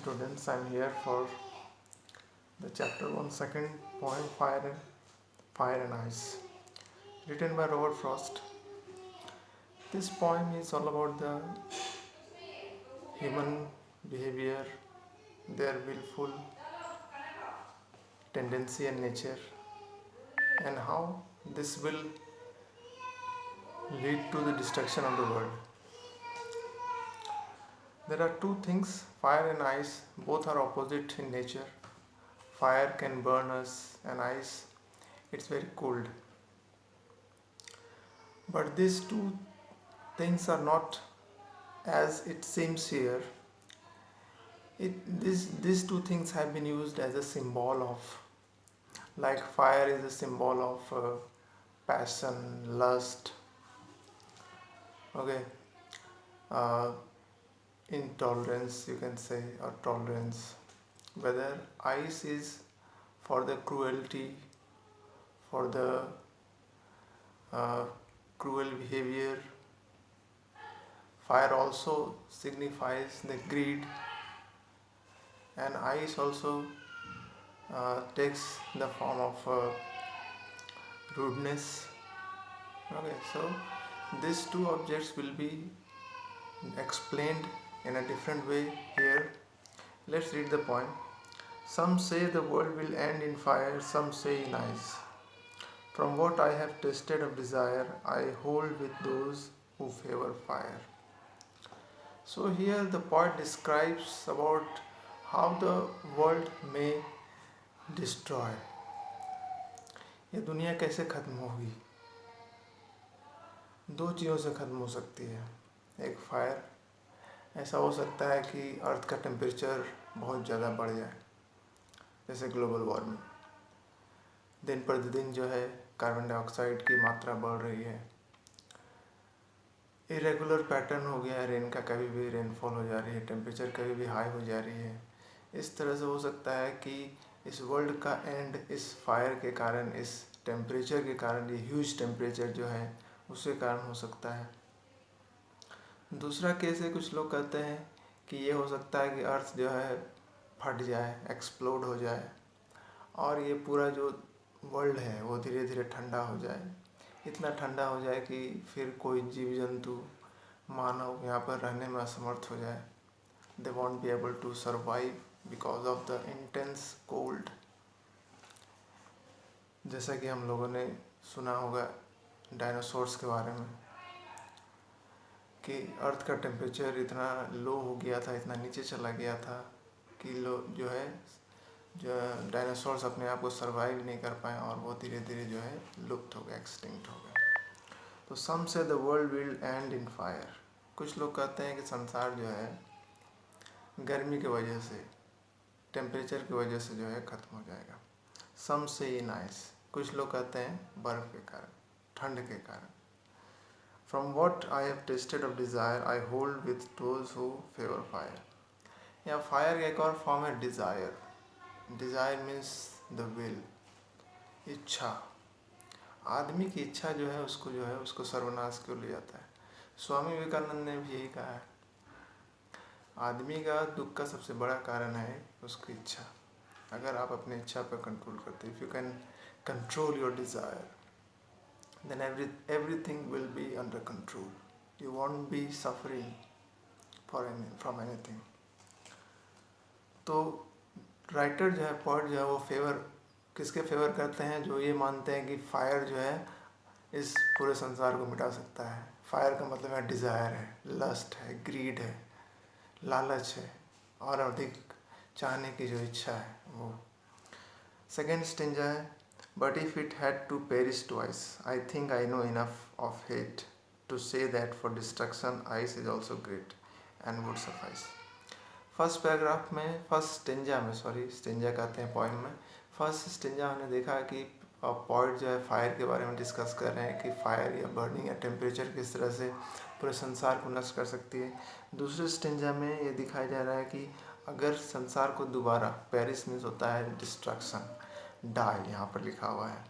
students, I'm here for the chapter 1 second poem Fire and Ice, written by Robert Frost. This poem is all about the human behavior, their willful tendency and nature, and how this will lead to the destruction of the world. There are two things, fire and ice, both are opposite in nature. Fire can burn us, and ice, it's very cold. But these two things are not as it seems here. These two things have been used as a symbol of, like fire is a symbol of passion, lust, okay, uh, intolerance, you can say, or tolerance. Whether ice is for the cruelty, for the uh, cruel behavior. Fire also signifies the greed, and ice also takes the form of rudeness. Okay, so these two objects will be explained in a different way here. Let's read the poem. Some say the world will end in fire, some say in ice. From what I have tasted of desire, I hold with those who favor fire. So here the poet describes about how the world may destroy. ये दुनिया कैसे ख़त्म होगी? दो चीज़ों से ख़त्म हो सकती है. एक फायर, ऐसा हो सकता है कि अर्थ का टेम्परेचर बहुत ज़्यादा बढ़ जाए, जैसे ग्लोबल वार्मिंग. दिन प्रतिदिन जो है कार्बन डाइऑक्साइड की मात्रा बढ़ रही है. इरेगुलर पैटर्न हो गया है रेन का, कभी भी रेनफॉल हो जा रही है, टेम्परेचर कभी भी हाई हो जा रही है. इस तरह से हो सकता है कि इस वर्ल्ड का एंड इस फायर के कारण, इस टेम्परेचर के कारण, ये ह्यूज टेम्परेचर जो है उसके कारण हो सकता है. दूसरा केस है, कुछ लोग कहते हैं कि ये हो सकता है कि अर्थ जो है फट जाए, एक्सप्लोड हो जाए, और ये पूरा जो वर्ल्ड है वो धीरे धीरे ठंडा हो जाए. इतना ठंडा हो जाए कि फिर कोई जीव जंतु, मानव यहाँ पर रहने में असमर्थ हो जाए. They won't be able to survive because of the intense cold. जैसा कि हम लोगों ने सुना होगा डायनासोर्स के बारे में कि अर्थ का टेम्परेचर इतना लो हो गया था, इतना नीचे चला गया था कि जो डायनासोर्स अपने आप को सर्वाइव नहीं कर पाए और वो धीरे धीरे जो है लुप्त हो गए, एक्सटिंक्ट हो गए. तो सम से the world will and in fire. कुछ लोग कहते हैं कि संसार जो है गर्मी की वजह से, टेम्परेचर की वजह से जो है ख़त्म हो जाएगा. सम से इन आइस. कुछ लोग कहते हैं बर्फ़ के कारण, ठंड के कारण. From what I have tested of desire I hold with those who favour fire. या फायर का एक और फॉर्म है desire. Desire means the will, इच्छा. आदमी की इच्छा जो है उसको सर्वनाश क्यों ले जाता है. स्वामी विवेकानंद ने भी यही कहा है, आदमी का दुख का सबसे बड़ा कारण है उसकी इच्छा. अगर आप अपनी इच्छा पर कंट्रोल करते, if you can control your desire, then everything will be under control. You won't be suffering from anything. तो राइटर जो है, पोएट जो है, वो किसके फेवर करते हैं? जो ये मानते हैं कि फायर जो है इस पूरे संसार को मिटा सकता है. फायर का मतलब है डिज़ायर है, लस्ट है, ग्रीड है, लालच है, और अधिक चाहने की जो इच्छा है वो. सेकेंड स्टेंजा है, but if it had to perish twice I think I know enough of hate to say that for destruction ice is also great and would suffice. First paragraph में, स्टेंजा कहते हैं poem में. First stanza हमने देखा कि poet जो है fire के बारे में डिस्कस कर रहे हैं कि फायर या बर्निंग या टेम्परेचर किस तरह से पूरे संसार को नष्ट कर सकती है. दूसरे स्टेंजा में ये दिखाया जा रहा है कि अगर संसार को दोबारा, पेरिस मीन्स होता है डिस्ट्रक्शन, डाई यहाँ पर लिखा हुआ है,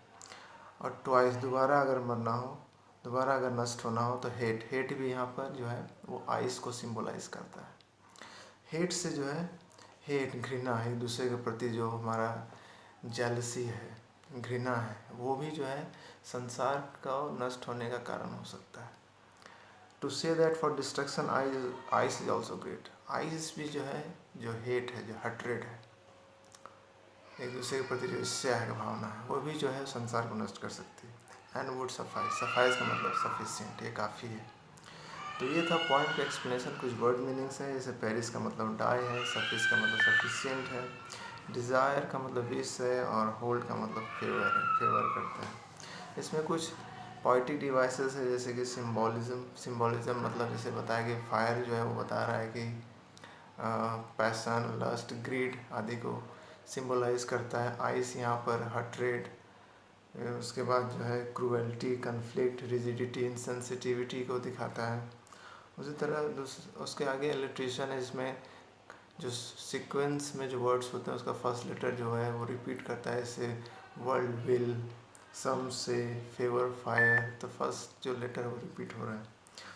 और ट्वाइस दोबारा अगर मरना हो, दोबारा अगर नष्ट होना हो, तो हेट भी यहाँ पर जो है वो आइस को सिम्बोलाइज करता है. हेट से जो है हेट, घृणा, एक दूसरे के प्रति जो हमारा जेलसी है, घृणा है, वो भी जो है संसार का नष्ट होने का कारण हो सकता है। To say that for destruction ice is also great. Ice भी जो है, जो हेट है, जो हटरेट है, एक दूसरे के प्रति जो ईर्ष्या है, भावना है, वो भी जो है संसार को नष्ट कर सकती है। एंड वुड सफाइस, सफाइस का मतलब सफिशिएंट, ये काफ़ी है। तो ये था पॉइंट का एक्सप्लेनेशन। कुछ वर्ड मीनिंग्स है, जैसे पेरिस का मतलब डाई है, सफिस का मतलब सफिशिएंट है, डिज़ायर का मतलब विश है, और होल्ड का मतलब फेवर है, फेवर करता है। इसमें कुछ पोइटिक डिवाइसेस है, जैसे कि सिम्बोलिज्म मतलब जैसे बताया कि फायर जो है वो बता रहा है कि पैशन, लस्ट, ग्रीड आदि को सिम्बलाइज करता है। आइस यहाँ पर हटरेट, उसके बाद जो है क्रूएल्टी, कन्फ्लिक्ट, रिजिडिटी, इनसेंसिटिविटी को दिखाता है। उसी तरह उसके आगे इलिट्रेशन है, जिसमें जो सीक्वेंस में जो वर्ड्स होते हैं उसका फर्स्ट लेटर जो है वो रिपीट करता है, जैसे वर्ल्ड, विल, सम, से, फेवर, फायर, तो फर्स्ट जो लेटर है वो रिपीट हो रहा है।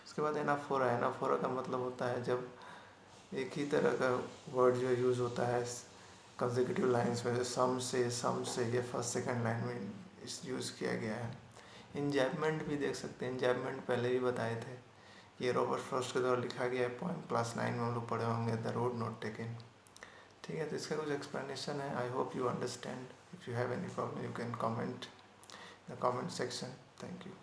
उसके बाद एनाफोरा, एनाफोरा का मतलब होता है जब एक ही तरह का वर्ड जो यूज़ होता है कंसेक्यूटिव लाइंस में, सम से ये फर्स्ट सेकंड लाइन में इस यूज़ किया गया है। इंजैपमेंट भी देख सकते हैं, इंजैपमेंट पहले भी बताए थे, ये रॉबर्ट फ्रॉस्ट के द्वारा लिखा गया है पोएम, क्लास 9 में हम लोग पढ़े होंगे, द रोड नॉट टेकन। ठीक है, तो इसका कुछ एक्सप्लेनेशन है। I hope you understand. If you have any problem you can comment in the comment section. Thank you.